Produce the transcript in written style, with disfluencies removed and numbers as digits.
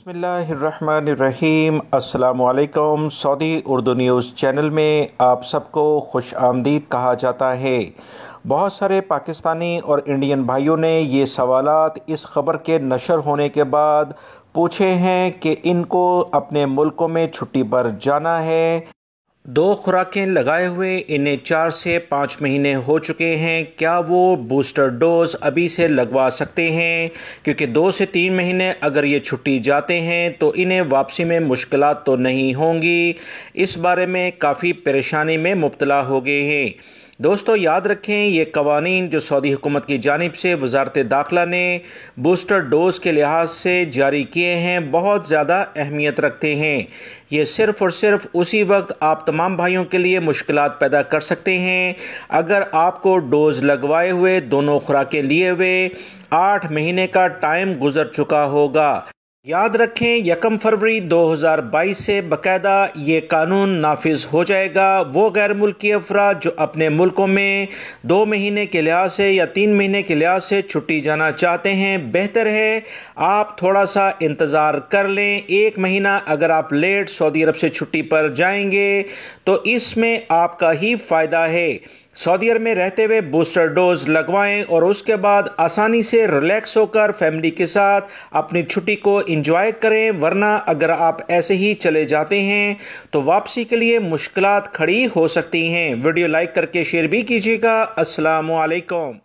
बिस्मिल्लाहिर्रहमानिर्रहीम। अस्सलामुअलैकुम। Saudi Urdu news channel में आप सबको खुश आमदीद कहा जाता है। बहुत सारे पाकिस्तानी और इंडियन भाइयों ने ये सवालात इस खबर के नशर होने के बाद पूछे हैं कि इनको अपने मुल्कों में छुट्टी पर जाना है। 2 खुराकें लगाए हुए इन्हें 4 से 5 महीने हो चुके हैं। क्या वो बूस्टर डोज अभी से लगवा सकते हैं? क्योंकि 2 से 3 महीने अगर ये छुट्टी जाते हैं तो इन्हें वापसी में मुश्किलात तो नहीं होंगी। इस बारे में काफ़ी परेशानी में मुब्तला हो गए हैं। दोस्तों याद रखें, ये कवानीन जो सऊदी हुकूमत की जानिब से वजारत दाखिला ने बूस्टर डोज के लिहाज से जारी किए हैं, बहुत ज़्यादा अहमियत रखते हैं। ये सिर्फ़ और सिर्फ उसी वक्त आप तमाम भाइयों के लिए मुश्किलात पैदा कर सकते हैं अगर आपको डोज लगवाए हुए, दोनों खुराकें लिए हुए 8 महीने का टाइम गुजर चुका होगा। याद रखें, 1 फरवरी 2022 से बाकायदा ये कानून नाफिज हो जाएगा। वो गैर मुल्की अफराद जो अपने मुल्कों में 2 महीने के लिहाज से या 3 महीने के लिहाज से छुट्टी जाना चाहते हैं, बेहतर है आप थोड़ा सा इंतज़ार कर लें। 1 महीना अगर आप लेट सऊदी अरब से छुट्टी पर जाएंगे तो इसमें आपका ही फ़ायदा है। सऊदी अरब में रहते हुए बूस्टर डोज लगवाएं और उसके बाद आसानी से रिलैक्स होकर फैमिली के साथ अपनी छुट्टी को एंजॉय करें। वरना अगर आप ऐसे ही चले जाते हैं तो वापसी के लिए मुश्किलात खड़ी हो सकती हैं। वीडियो लाइक करके शेयर भी कीजिएगा। अस्सलामु अलैकुम।